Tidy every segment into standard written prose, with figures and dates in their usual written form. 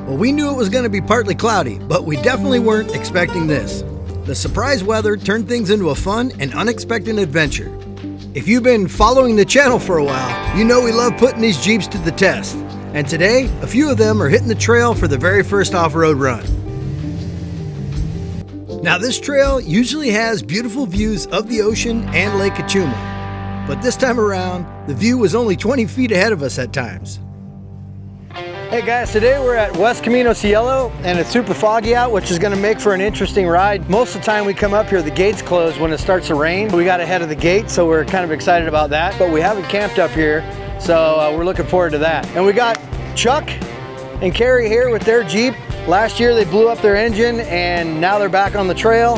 Well, we knew it was going to be partly cloudy, but we definitely weren't expecting this. The surprise weather turned things into a fun and unexpected adventure. If you've been following the channel for a while, you know we love putting these Jeeps to the test. And today, a few of them are hitting the trail for the very first off-road run. Now, this trail usually has beautiful views of the ocean and Lake Cachuma, but this time around, the view was only 20 feet ahead of us at times. Hey guys, today we're at West Camino Cielo and it's super foggy out, which is going to make for an interesting ride. Most of the time we come up here, the gates close when it starts to rain. We got ahead of the gate, so we're kind of excited about that, but we haven't camped up here, so we're looking forward to that. And we got Chuck and Carrie here with their Jeep. Last year they blew up their engine and now they're back on the trail.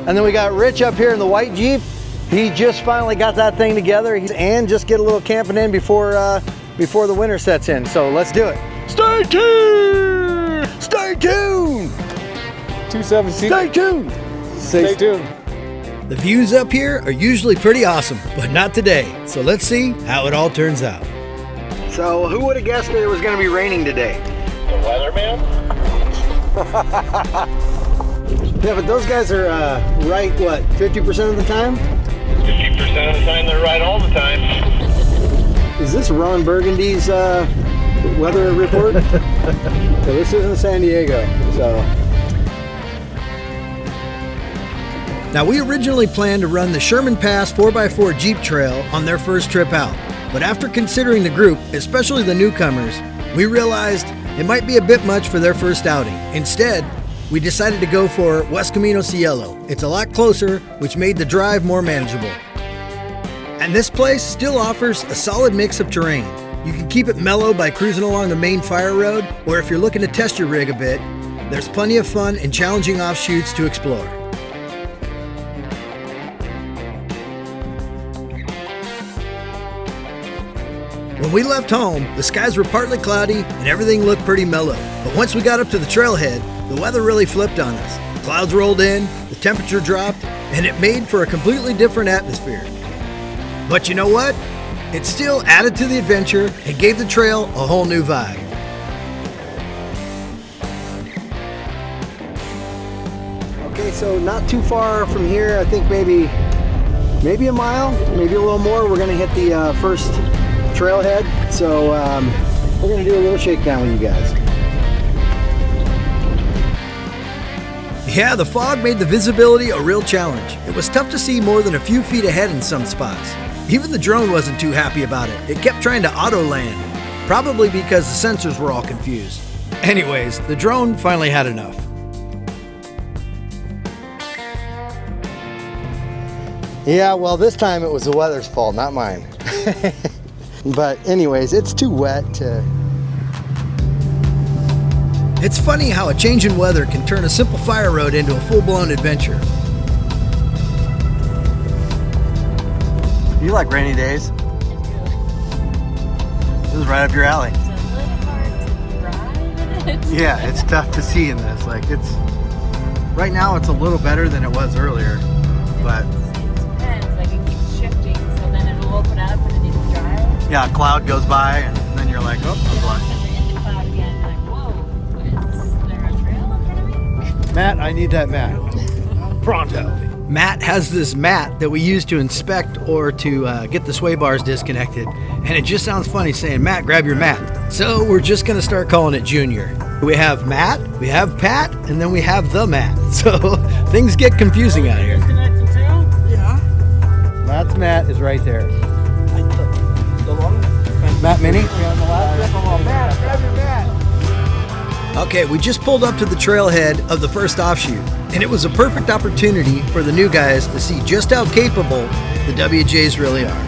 And then we got Rich up here in the white Jeep. He just finally got that thing together and just get a little camping in before the winter sets in. So let's do it. Stay tuned! Stay tuned! 217. Stay tuned! Stay tuned. The views up here are usually pretty awesome, but not today. So let's see how it all turns out. So who would have guessed that it was going to be raining today? The weatherman? Yeah, but those guys are right, what, 50% of the time? 50% of the time they're right all the time. Is this Ron Burgundy's weather report? So this isn't San Diego, so. Now, we originally planned to run the Sherman Pass 4x4 Jeep Trail on their first trip out. But after considering the group, especially the newcomers, we realized it might be a bit much for their first outing. Instead, we decided to go for West Camino Cielo. It's a lot closer, which made the drive more manageable. And this place still offers a solid mix of terrain. You can keep it mellow by cruising along the main fire road, or if you're looking to test your rig a bit, there's plenty of fun and challenging offshoots to explore. When we left home, the skies were partly cloudy and everything looked pretty mellow. But once we got up to the trailhead, the weather really flipped on us. Clouds rolled in, the temperature dropped, and it made for a completely different atmosphere. But you know what? It still added to the adventure and gave the trail a whole new vibe. Okay, so not too far from here, I think maybe a mile, maybe a little more, we're gonna hit the first trailhead. So we're gonna do a little shakedown with you guys. Yeah, the fog made the visibility a real challenge. It was tough to see more than a few feet ahead in some spots. Even the drone wasn't too happy about it. It kept trying to auto land, probably because the sensors were all confused. Anyways, the drone finally had enough. Yeah, well, this time it was the weather's fault, not mine. But anyways, it's too wet to... It's funny how a change in weather can turn a simple fire road into a full-blown adventure. You like rainy days? This is right up your alley. It's a little hard to drive in it. Yeah, it's tough to see in this. Like right now it's a little better than it was earlier, but It depends, like it keeps shifting, so then it'll open up and then it'll dry. yeah, a cloud goes by and then you're like, oh, I'm And blind. then you're in the cloud again, like, whoa, is there a trail in front of me? Matt, I need that mat. Pronto. Matt has this mat that we use to inspect or to get the sway bars disconnected. And it just sounds funny saying, Matt, grab your mat. So we're just going to start calling it Junior. We have Matt, we have Pat, and then we have the Matt. So things get confusing out here. Disconnected too? Yeah. Matt's mat is right there. Matt Mini? Matt, grab your mat. Okay, we just pulled up to the trailhead of the first offshoot, and it was a perfect opportunity for the new guys to see just how capable the WJs really are.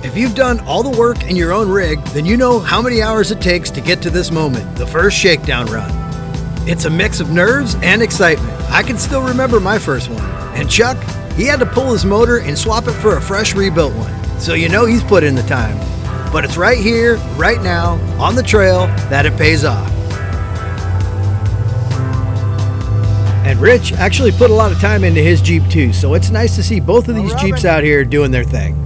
If you've done all the work in your own rig, then you know how many hours it takes to get to this moment, the first shakedown run. It's a mix of nerves and excitement. I can still remember my first one. And Chuck, he had to pull his motor and swap it for a fresh rebuilt one. So you know he's put in the time. But it's right here, right now, on the trail that it pays off. And Rich actually put a lot of time into his Jeep too, so it's nice to see both of these Jeeps out here doing their thing.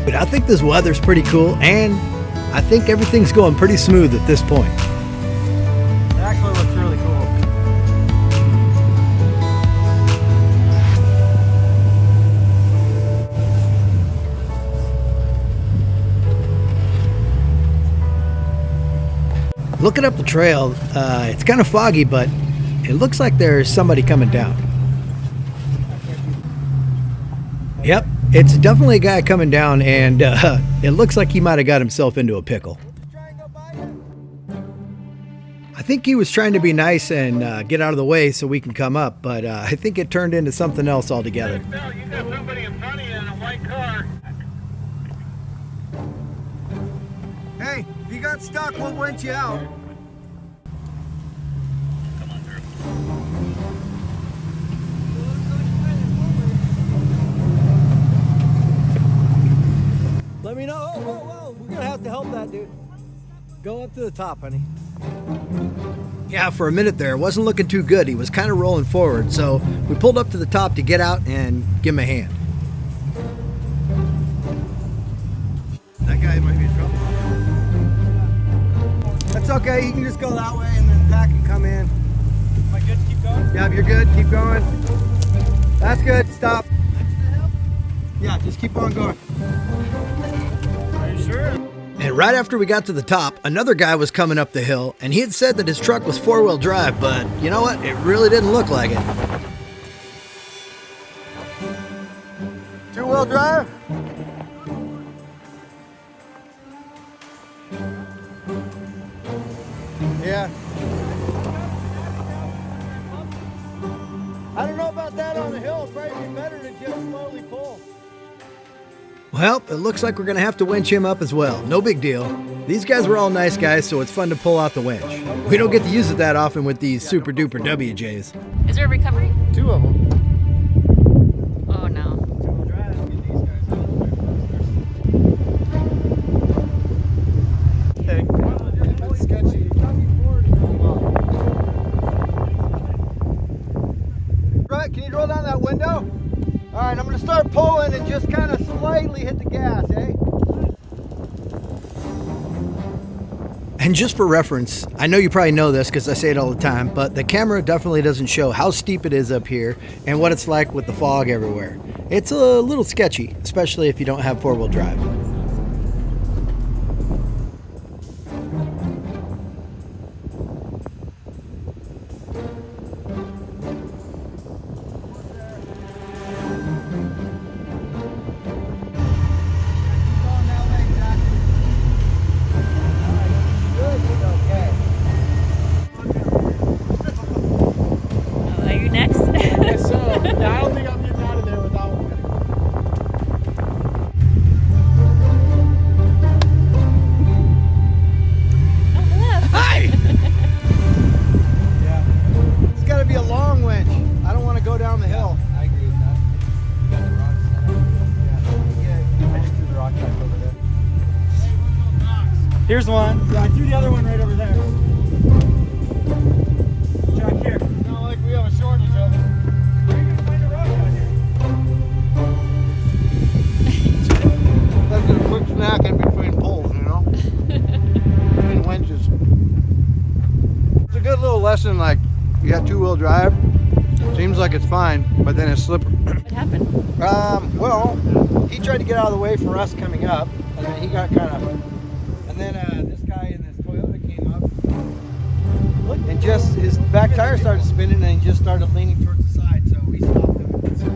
But I think this weather's pretty cool, and I think everything's going pretty smooth at this point. It actually looks really cool. Looking up the trail, it's kind of foggy, but it looks like there's somebody coming down. Yep, it's definitely a guy coming down, and it looks like he might have got himself into a pickle. I think he was trying to be nice and get out of the way so we can come up, but I think it turned into something else altogether. Bill, you got somebody in front of you in a white car. Hey, if you got stuck, we'll winch you out. Let me know. Oh, whoa, whoa. We're going to have to help that dude. Go up to the top, honey. Yeah, for a minute there, it wasn't looking too good. He was kind of rolling forward, so we pulled up to the top to get out and give him a hand. That guy might be in trouble. That's okay. You can just go that way and then back and come in. Am I good to keep going? Yeah, you're good. Keep going. That's good. Stop. Yeah, just keep on going. Are you sure? And right after we got to the top, another guy was coming up the hill, and he had said that his truck was four-wheel drive, but you know what? It really didn't look like it. Two-wheel drive? Yeah. I don't know about that on the hill. It'd probably be better to just slowly pull. Well, it looks like we're going to have to winch him up as well. No big deal. These guys were all nice guys, so it's fun to pull out the winch. We don't get to use it that often with these super duper WJs. Is there a recovery? Two of them. Oh no. Okay. That's sketchy. Right, can you roll down that window? All right, I'm going to start pulling and just kind of slightly hit the gas, eh? And just for reference, I know you probably know this because I say it all the time, but the camera definitely doesn't show how steep it is up here and what it's like with the fog everywhere. It's a little sketchy, especially if you don't have four-wheel drive. Are you next? So, I don't think I'm getting out of there without one. Hi! Yeah. It's got to be a long winch. I don't want to go down the hill. I agree with that. You got the rocks set up? Yeah. I just threw the rock back over there. Here's one. Yeah, I threw the other one right over there. Jack, here. Not like we have a shortage of it. Where are you gonna find a rock out here? That's just a quick snack in between pulls, you know? Between winches. It's a good little lesson, like, you got two-wheel drive. Seems like it's fine, but then it's slippery. What happened? Well, he tried to get out of the way for us coming up, and then he got kind of, and then this guy in this Toyota came up, and just his back tire started spinning, and he just started leaning towards the side, so we stopped him and said,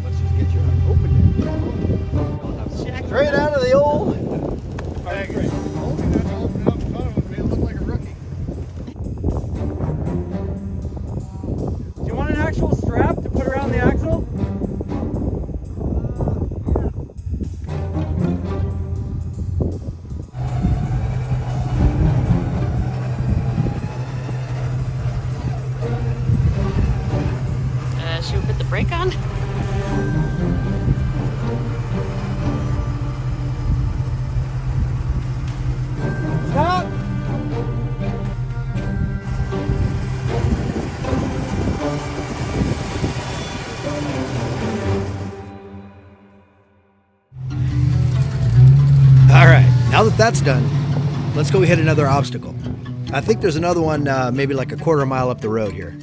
let's just get you open it. Straight out of the old Hey, I told you not to open it up in front of him, made it look like a rookie. Do you want an actual strap to put around the axle? that's done, let's go hit another obstacle. I think there's another one maybe like a quarter mile up the road here.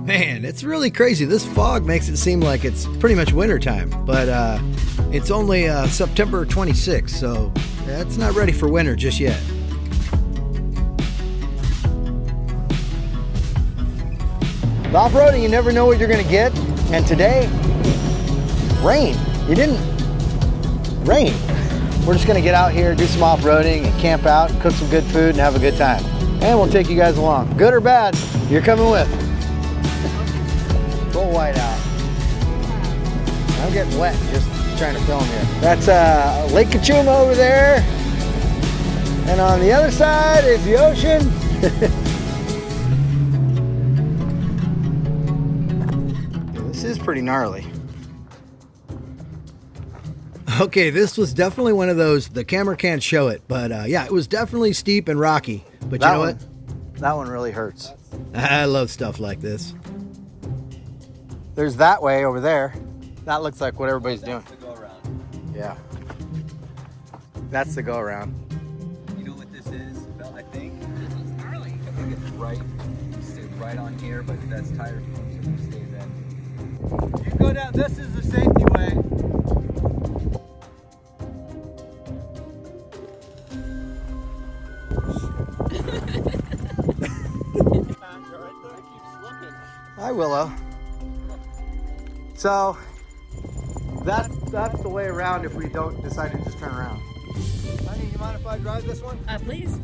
Man, it's really crazy. This fog makes it seem like it's pretty much winter time, but it's only September 26th, so it's not ready for winter just yet. The off-roading, you never know what you're gonna get, and today, rain. You didn't rain. We're just gonna get out here, do some off-roading, and camp out, and cook some good food, and have a good time. And we'll take you guys along. Good or bad, you're coming with. Full white out. I'm getting wet just trying to film here. That's Lake Cachuma over there. And on the other side is the ocean. This is pretty gnarly. Okay, this was definitely one of those, the camera can't show it, but yeah, it was definitely steep and rocky. But you know what? That one really hurts. I love stuff like this. There's that way over there. That looks like what everybody's doing. That's the go around. Yeah. That's the go around. You know what this is, Belle, I think? This is gnarly. I think it's right, stay right on here, but that's tire so you stay then. You go down, this is the safety way. Hi, Willow. So that's the way around if we don't decide to just turn around. Honey, you mind if I drive this one? Please.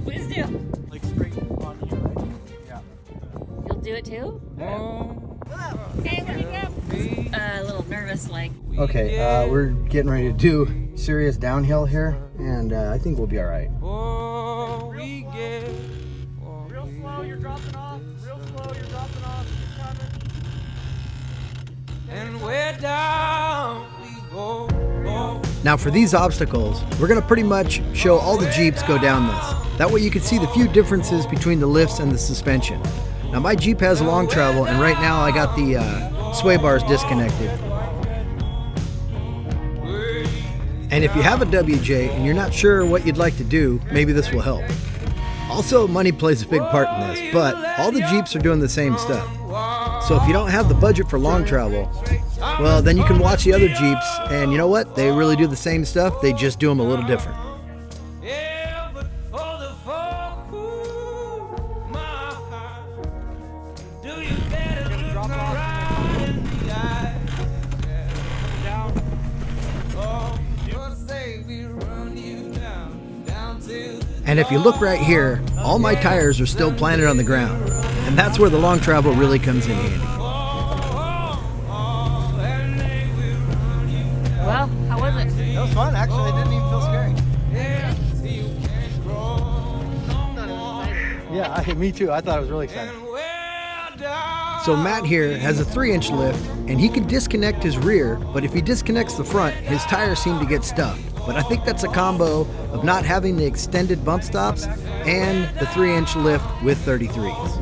Please do. Like straight on here, right? Yeah. You'll do it too? Okay, let me go. A little nervous, like. Okay, we're getting ready to do serious downhill here, and I think we'll be all right. Real slow, you're dropping off. Real slow, you're dropping off. You're coming. And where down we go. Now for these obstacles, we're gonna pretty much show all the Jeeps go down this. That way you can see the few differences between the lifts and the suspension. Now my Jeep has long travel, and right now I got the sway bars disconnected. And if you have a WJ and you're not sure what you'd like to do, maybe this will help. Also, money plays a big part in this, but all the Jeeps are doing the same stuff. So if you don't have the budget for long travel, well, then you can watch the other Jeeps, and you know what? They really do the same stuff, they just do them a little different. Yeah, but for the folk who my heart, do you get a look right in the eye? Yeah. Oh, just say we run you down till. And if you look right here, all my tires are still planted on the ground, and that's where the long travel really comes in handy. Well, how was it? That was fun, actually. It didn't even feel scary. Yeah, me too. I thought it was really exciting. So Matt here has a 3-inch lift, and he can disconnect his rear, but if he disconnects the front, his tires seem to get stuck. But I think that's a combo of not having the extended bump stops and the 3-inch lift with 33s.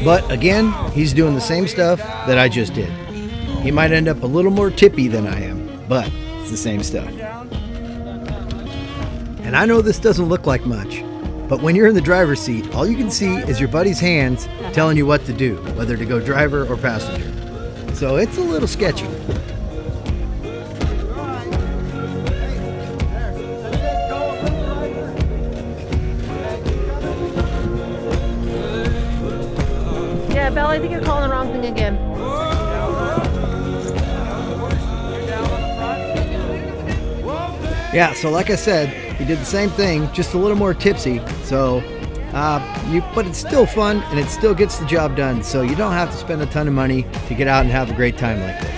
But again, he's doing the same stuff that I just did. He might end up a little more tippy than I am, but it's the same stuff. And I know this doesn't look like much, but when you're in the driver's seat, all you can see is your buddy's hands telling you what to do, whether to go driver or passenger. So it's a little sketchy. Yeah, Belle, I think you're calling the wrong thing again. Yeah, so like I said, he did the same thing, just a little more tipsy. So, but it's still fun and it still gets the job done. So you don't have to spend a ton of money to get out and have a great time like this.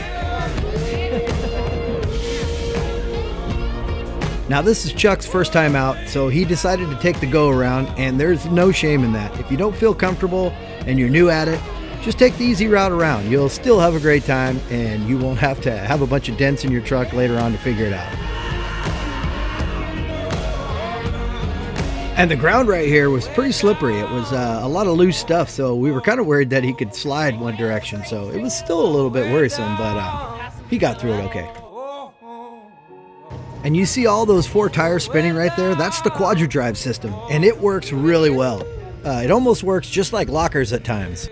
Now this is Chuck's first time out, so he decided to take the go around, and there's no shame in that. If you don't feel comfortable and you're new at it, just take the easy route around. You'll still have a great time, and you won't have to have a bunch of dents in your truck later on to figure it out. And the ground right here was pretty slippery. It was a lot of loose stuff, so we were kind of worried that he could slide one direction. So it was still a little bit worrisome, but he got through it okay. And you see all those 4 tires spinning right there? That's the QuadraDrive system, and it works really well. It almost works just like lockers at times.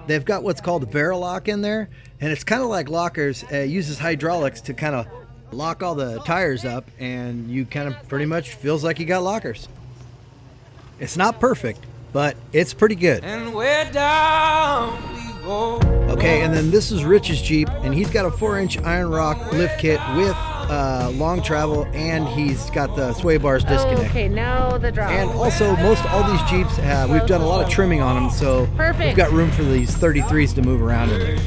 They've got what's called a Verilok in there, and it's kind of like lockers. It uses hydraulics to kind of lock all the tires up, and you kind of pretty much feels like you got lockers. It's not perfect, but it's pretty good. And where down we go. Okay, and then this is Rich's Jeep, and he's got a 4-inch Iron Rock lift kit with long travel, and he's got the sway bars disconnected. Okay, now the drop. And also, most all these Jeeps, we've done a lot of trimming on them, so Perfect. we've got room for these 33s to move around in there.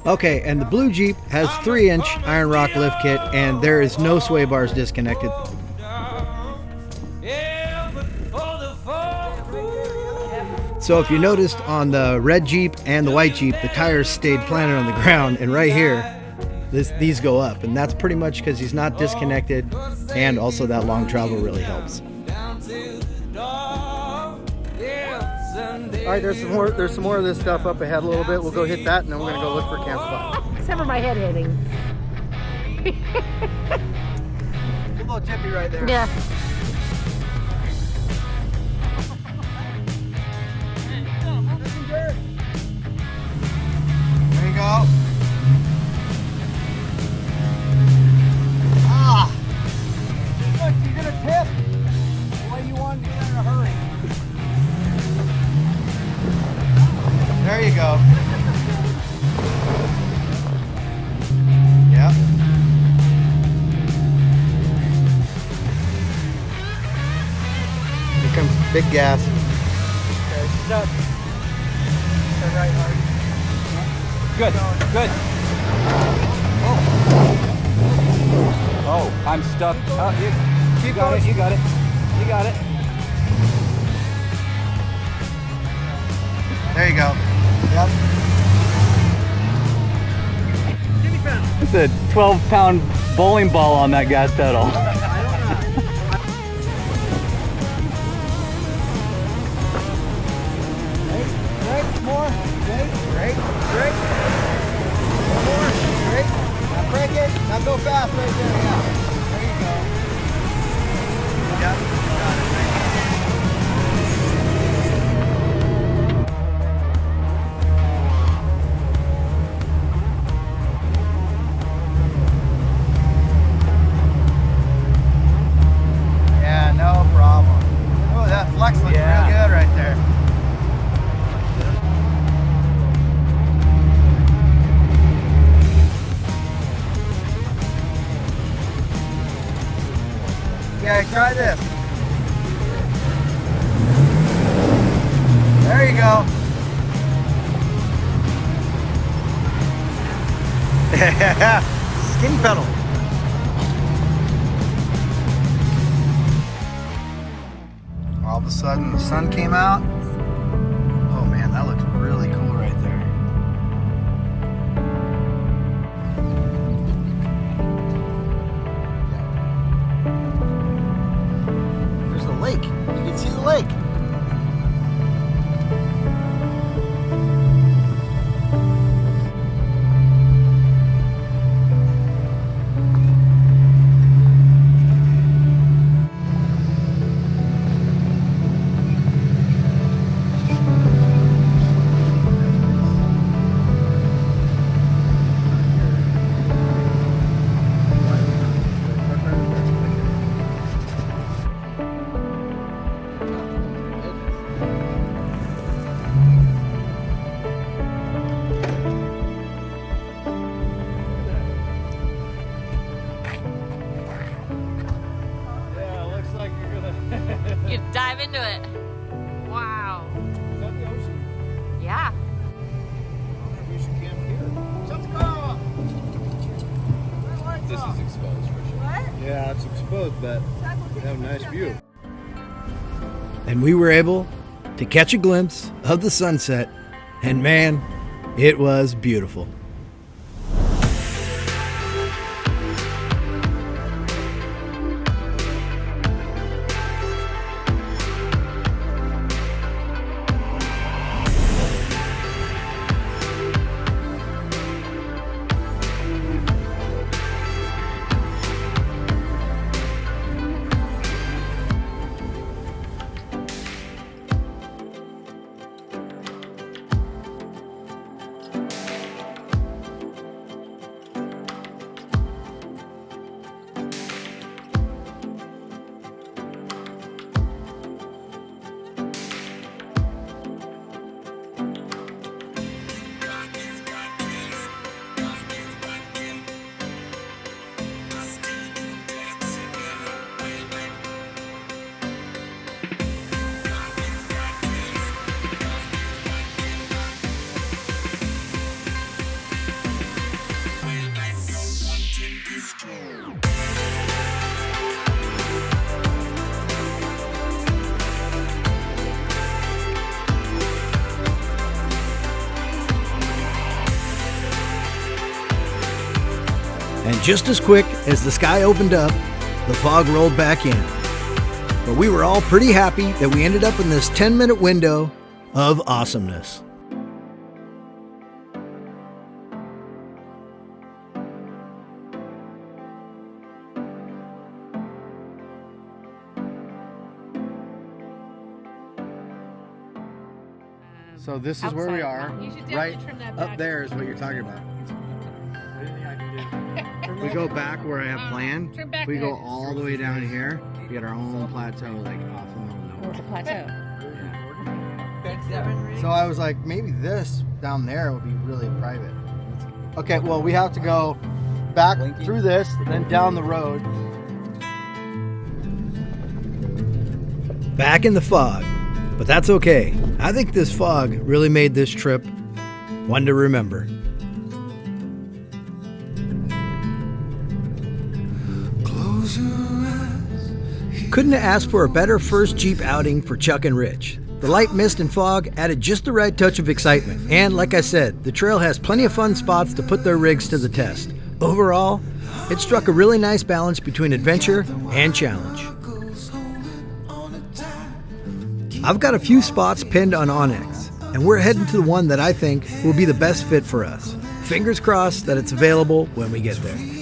Okay, and the blue Jeep has 3-inch Iron Rock lift kit, and there is no sway bars disconnected. So if you noticed on the red Jeep and the white Jeep, the tires stayed planted on the ground, and right here, these go up, and that's pretty much because he's not disconnected, and also that long travel really helps. All right, there's some more of this stuff up ahead a little bit. We'll go hit that, and then we're gonna go look for a camp spot. Except for my head hitting. A little tippy right there. Yeah. There you go. Ah! Look, you're gonna tip the way you want to get in a hurry. There you go. Yep. Here comes big gas. Okay, stop. Turn right, Hardy. Good, good. Oh, I'm stuck. Oh, you got it, you got it. You got it. There you go. Yep. It's a 12-pound bowling ball on that gas pedal. Brake, more. Brake. One more. Brake. Now break it. Now go fast right there. Yeah. There you go. Yep. Got it. Yeah, no problem. Oh, that flex looks real good right there. Yeah, try this. There you go. Skinny pedal. All of a sudden the sun came out. Oh man, that looks really cool right there. There's the lake. You can see the lake. You dive into it. Wow. Is that the ocean? Yeah. We should camp here. Let's go! This is exposed for sure. Yeah, it's exposed, but they have a nice view. And we were able to catch a glimpse of the sunset And man, it was beautiful. And just as quick as the sky opened up, the fog rolled back in. But we were all pretty happy that we ended up in this 10-minute window of awesomeness. So this is where we are. You should definitely Right trim that up back. there is what you're talking about. We go back where I have planned. Trim back We go there. all the way down here. We get our own plateau, like off in the middle of Or the plateau. nowhere. So I was like, maybe this down there would be really private. Okay, well we have to go back through this, then down the road. Back in the fog, but that's okay. I think this fog really made this trip one to remember. Couldn't have asked for a better first Jeep outing for Chuck and Rich. The light mist and fog added just the right touch of excitement. And like I said, the trail has plenty of fun spots to put their rigs to the test. Overall, it struck a really nice balance between adventure and challenge. I've got a few spots pinned on Onyx, and we're heading to the one that I think will be the best fit for us. Fingers crossed that it's available when we get there.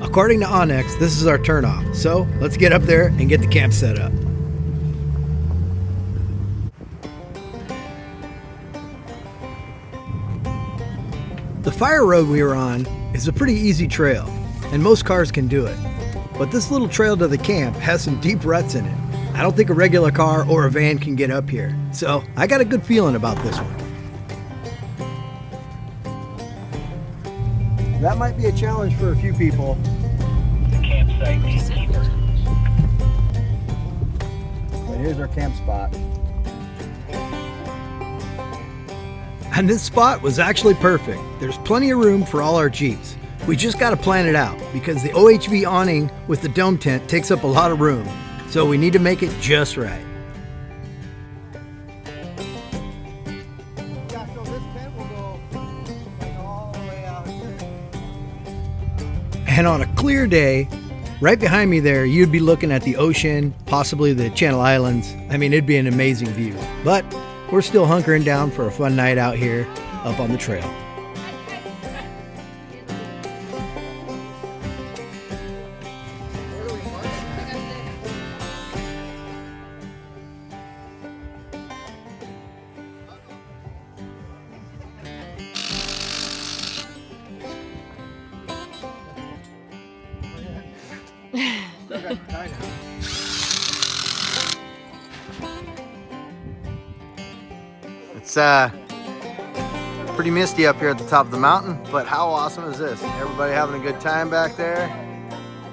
According to Onyx, this is our turnoff, so let's get up there and get the camp set up. The fire road we were on is a pretty easy trail, and most cars can do it. But this little trail to the camp has some deep ruts in it. I don't think a regular car or a van can get up here, so I got a good feeling about this one. That might be a challenge for a few people. But here's our camp spot. And this spot was actually perfect. There's plenty of room for all our Jeeps. We just got to plan it out because the OHV awning with the dome tent takes up a lot of room. So we need to make it just right. Yeah, so this tent will go like all the way out here. And on a clear day, right behind me there, you'd be looking at the ocean, possibly the Channel Islands. I mean, it'd be an amazing view. But we're still hunkering down for a fun night out here up on the trail. Still got your tie down. It's pretty misty up here at the top of the mountain, but how awesome is this? Everybody having a good time back there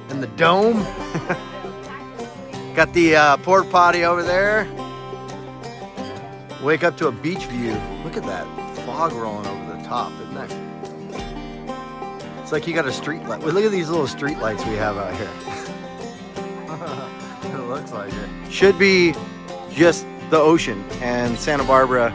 in the dome. Got the porta potty over there. Wake up to a beach view. Look at that fog rolling over the top, isn't that? It's like you got a street light. Well, look at these little street lights we have out here. It looks like it. Should be just the ocean and Santa Barbara,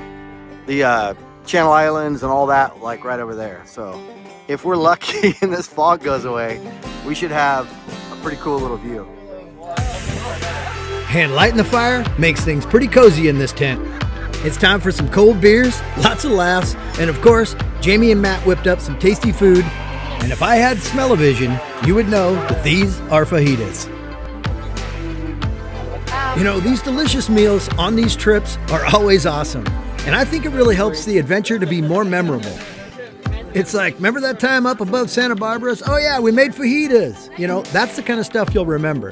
the Channel Islands and all that, like right over there. So if we're lucky and this fog goes away, we should have a pretty cool little view. And lighting the fire makes things pretty cozy in this tent. It's time for some cold beers, lots of laughs, and of course, Jamie and Matt whipped up some tasty food. And if I had smell-o-vision, you would know that these are fajitas. You know, these delicious meals on these trips are always awesome. And I think it really helps the adventure to be more memorable. It's like, remember that time up above Santa Barbara's? Oh yeah, we made fajitas. You know, that's the kind of stuff you'll remember.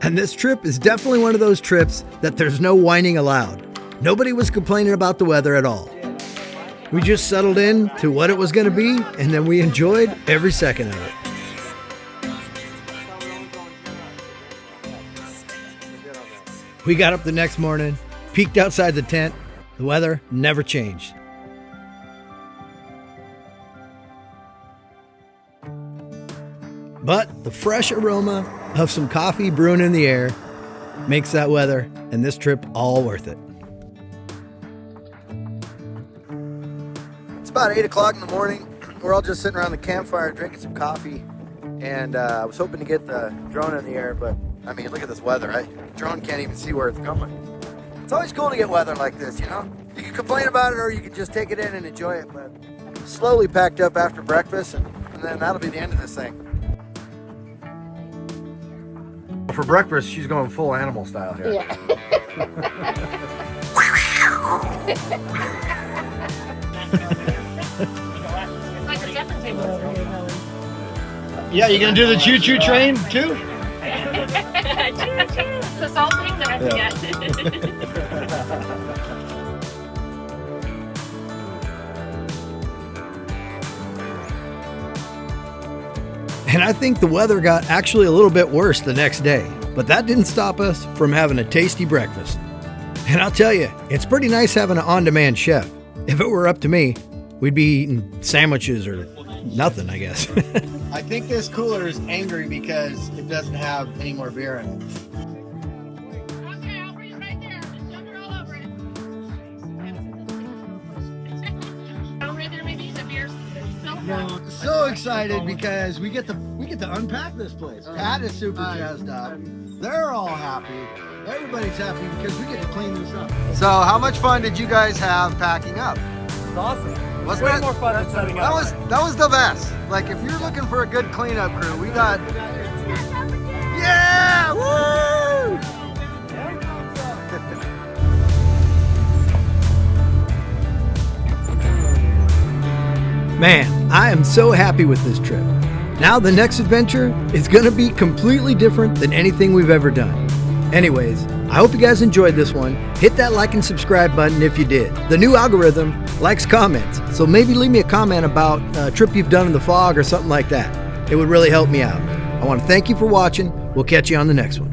And this trip is definitely one of those trips that there's no whining allowed. Nobody was complaining about the weather at all. We just settled in to what it was going to be, and then we enjoyed every second of it. We got up the next morning, peeked outside the tent. The weather never changed. But the fresh aroma of some coffee brewing in the air makes that weather and this trip all worth it. It's about 8 o'clock in the morning. We're all just sitting around the campfire drinking some coffee. And I was hoping to get the drone in the air, but I mean, look at this weather, right? The drone can't even see where it's going. It's always cool to get weather like this, you know? You can complain about it or you can just take it in and enjoy it, but slowly packed up after breakfast and then that'll be the end of this thing. For breakfast, she's going full animal style here. Yeah. Yeah, you gonna do the choo-choo train too? The salt thing that I forget. And I think the weather got actually a little bit worse the next day, but that didn't stop us from having a tasty breakfast. And I'll tell you, it's pretty nice having an on-demand chef. If it were up to me, we'd be eating sandwiches or nothing, I guess. I think this cooler is angry because it doesn't have any more beer in it. Okay, I'll bring it right there. Just shove it all over it. Oh, right there, maybe the beer's still So excited because we get to unpack this place. Pat is super jazzed up. They're all happy. Everybody's happy because we get to clean this up. So how much fun did you guys have packing up? It's awesome. Wasn't Way it? more fun than setting up. That was the best. Like if you're looking for a good cleanup crew, we got. Yeah! Woo! Man, I am so happy with this trip. Now the next adventure is going to be completely different than anything we've ever done. Anyways, I hope you guys enjoyed this one. Hit that like and subscribe button if you did. The new algorithm likes comments, so maybe leave me a comment about a trip you've done in the fog or something like that. It would really help me out. I want to thank you for watching. We'll catch you on the next one.